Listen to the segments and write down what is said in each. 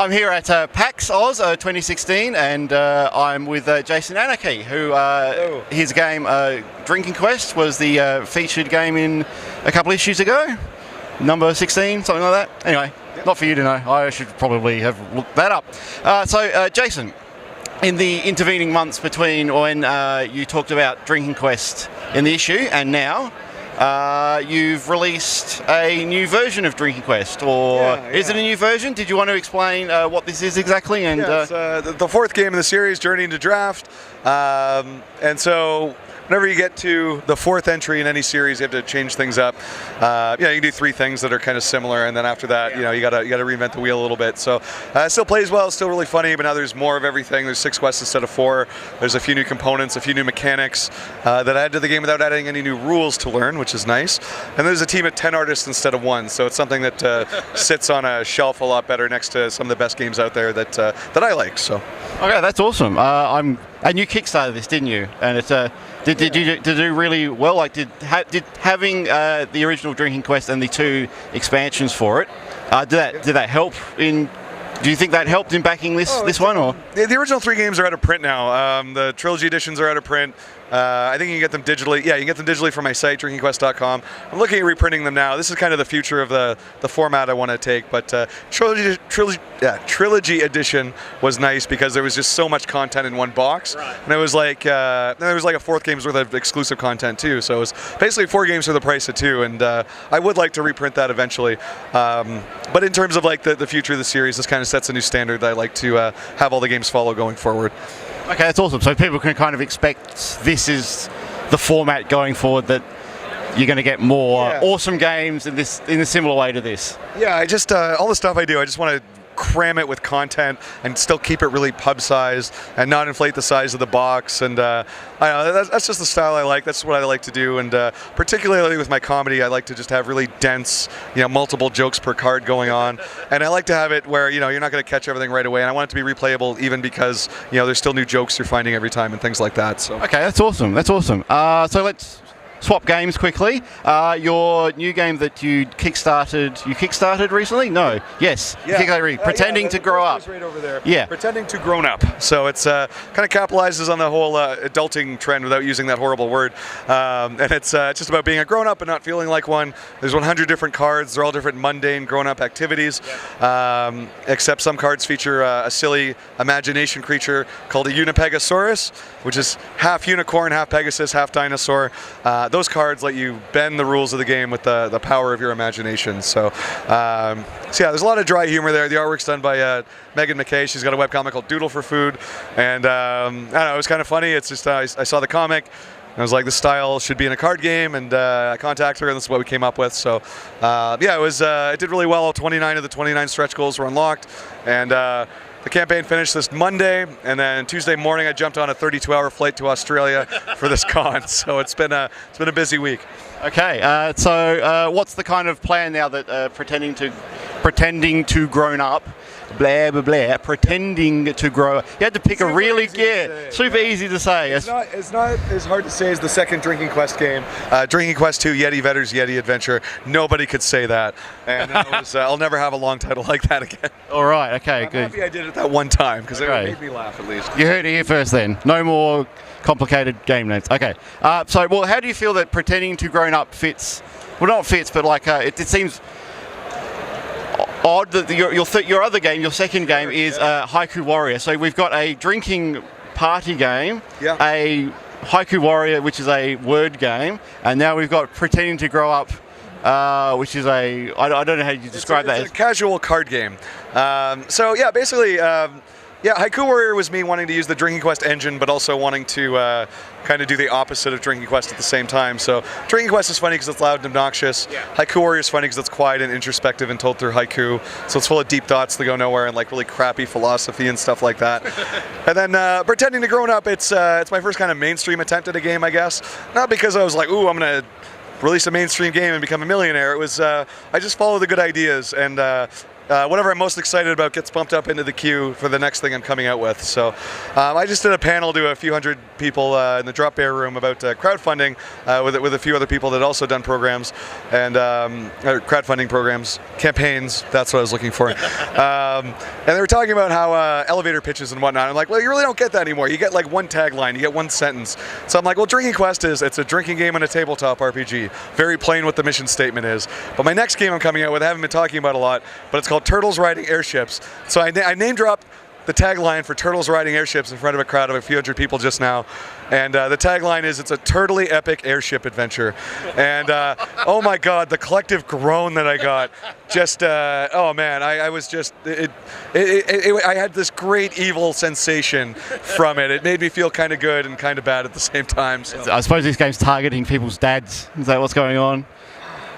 I'm here at PAX Oz 2016, and I'm with Jason Anarchy, who his game Drinking Quest was the featured game in a couple issues ago, number 16, something like that. Anyway, not for you to know. I should probably have looked that up. So, Jason, in the intervening months between when you talked about Drinking Quest in the issue and now, you've released a new version of Drinking Quest, or is it a new version? Did you want to explain what this is exactly? And it's the fourth game in the series, Journey into Draft, and so whenever you get to the fourth entry in any series, you have to change things up. You can do three things that are kind of similar, and then after that, you gotta reinvent the wheel a little bit. So it still plays well, it's still really funny, but now there's more of everything. There's 6 quests instead of 4. There's a few new components, a few new mechanics that add to the game without adding any new rules to learn, which is nice. And there's a team of 10 artists instead of 1, so it's something that sits on a shelf a lot better next to some of the best games out there that I like. So. Okay, that's awesome. And you kickstarted this, didn't you? And it's did you do really well? Like, did having the original Drinking Quest and the 2 expansions for it, did that help in? Do you think that helped in backing this one, or? The original 3 games are out of print now. The trilogy editions are out of print. I think you can get them digitally. Yeah, you can get them digitally from my site, drinkingquest.com. I'm looking at reprinting them now. This is kind of the future of the format I want to take. But trilogy edition was nice because there was just so much content in one box, and it was like there was like a 4th game's worth of exclusive content too. So it was basically 4 games for the price of 2, and I would like to reprint that eventually. But in terms of like the future of the series, this kind of sets a new standard that I like to have all the games follow going forward. Okay, that's awesome. So people can kind of expect this is the format going forward, that you're going to get more awesome games in a similar way to this. Yeah, I just all the stuff I do, I just want to cram it with content and still keep it really pub-sized and not inflate the size of the box. And I don't know, that's just the style I like. That's what I like to do. And particularly with my comedy, I like to just have really dense, multiple jokes per card going on. And I like to have it where you're not going to catch everything right away. And I want it to be replayable, even because there's still new jokes you're finding every time and things like that. So okay, that's awesome. That's awesome. So let's swap games quickly. Your new game that you kickstarted recently? No. Yes. Yeah. Pretending to Grow Up. Right over there. Yeah. Pretending to Grownup. So it's kind of capitalizes on the whole adulting trend without using that horrible word. And it's just about being a grown-up and not feeling like one. There's 100 different cards. They're all different mundane grown-up activities. Except some cards feature a silly imagination creature called a Unipegasaurus, which is half unicorn, half Pegasus, half dinosaur. Those cards let you bend the rules of the game with the power of your imagination. So there's a lot of dry humor there. The artwork's done by Megan McKay. She's got a webcomic called Doodle for Food. And I don't know, it was kind of funny. It's just I saw the comic, and I was like, this style should be in a card game, and I contacted her, and this is what we came up with. So it did really well. All 29 of the 29 stretch goals were unlocked. And the campaign finished this Monday, and then Tuesday morning I jumped on a 32-hour flight to Australia for this con. So it's been a busy week. Okay, so what's the kind of plan now that pretending to grown up, blah blah blah, pretending to grow? You had to pick a really super easy to say. It's not as hard to say as the second Drinking Quest game, Drinking Quest 2 Yeti Vedder's Yeti Adventure. Nobody could say that, and I'll never have a long title like that again. All right, okay, good. I'm happy I did it that one time because it made me laugh at least. You heard it here first. Then no more complicated game names. Okay, how do you feel that pretending to grown up fits? Well, not fits, but like it seems odd that your other game, your second game, is Haiku Warrior. So we've got a drinking party game, a Haiku Warrior, which is a word game, and now we've got Pretending to Grow Up, which is I don't know how you describe that. It's a casual card game. Basically. Haiku Warrior was me wanting to use the Drinking Quest engine, but also wanting to kind of do the opposite of Drinking Quest at the same time. So Drinking Quest is funny because it's loud and obnoxious. Haiku Warrior is funny because it's quiet and introspective and told through haiku. So it's full of deep thoughts that go nowhere and like really crappy philosophy and stuff like that. And then Pretending to Grown Up, it's my first kind of mainstream attempt at a game, I guess. Not because I was like, ooh, I'm going to release a mainstream game and become a millionaire. It was I just follow the good ideas, and whatever I'm most excited about gets bumped up into the queue for the next thing I'm coming out with. So I just did a panel to a few hundred people in the Drop Bear room about crowdfunding with a few other people that also done programs and crowdfunding programs, campaigns, that's what I was looking for. And they were talking about how elevator pitches and whatnot. I'm like, well, you really don't get that anymore. You get like one tagline, you get one sentence. So I'm like, well, Drinking Quest it's a drinking game and a tabletop RPG. Very plain what the mission statement is. But my next game I'm coming out with, I haven't been talking about a lot, but it's called Turtles Riding Airships. So I name dropped the tagline for Turtles Riding Airships in front of a crowd of a few hundred people just now. And the tagline is, it's a turtly epic airship adventure. And oh my God, the collective groan that I got. Just, oh man, I was just, I had this great evil sensation from it. It made me feel kind of good and kind of bad at the same time. So. I suppose this game's targeting people's dads. Is that what's going on?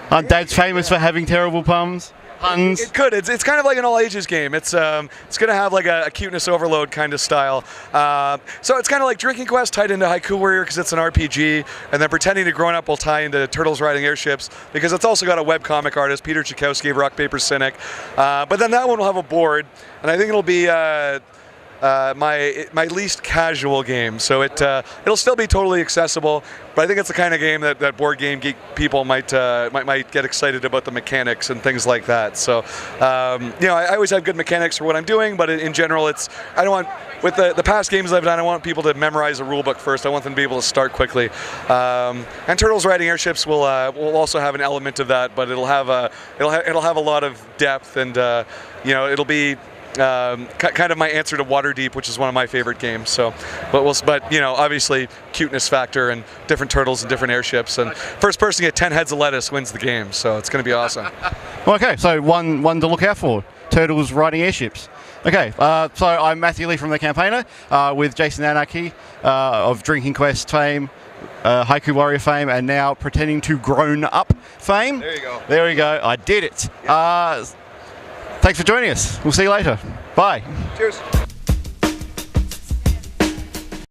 Aren't dads famous for having terrible puns? Puns? It could. It's kind of like an all ages game. It's going to have like a cuteness overload kind of style. So it's kind of like Drinking Quest tied into Haiku Warrior because it's an RPG, and then Pretending to Grownup will tie into Turtles Riding Airships because it's also got a webcomic artist, Peter Chakowski of Rock Paper Cynic. But then that one will have a board, and I think it'll be my least casual game, so it'll still be totally accessible. But I think it's the kind of game that board game geek people might get excited about the mechanics and things like that. So I always have good mechanics for what I'm doing, but in general, I don't want, with the past games I've done, I want people to memorize a rule book first. I want them to be able to start quickly. And Turtles Riding Airships will also have an element of that, but it'll have a lot of depth, and it'll be kind of my answer to Waterdeep, which is one of my favorite games. So, but obviously cuteness factor and different turtles and different airships, and first person to get 10 heads of lettuce wins the game. So it's going to be awesome. Okay, so one to look out for: Turtles Riding Airships. Okay, so I'm Matthew Lee from the Campaigner with Jason Anarchy of Drinking Quest fame, Haiku Warrior fame, and now Pretending to Grownup fame. There you go. There we go. I did it. Thanks for joining us. We'll see you later. Bye. Cheers.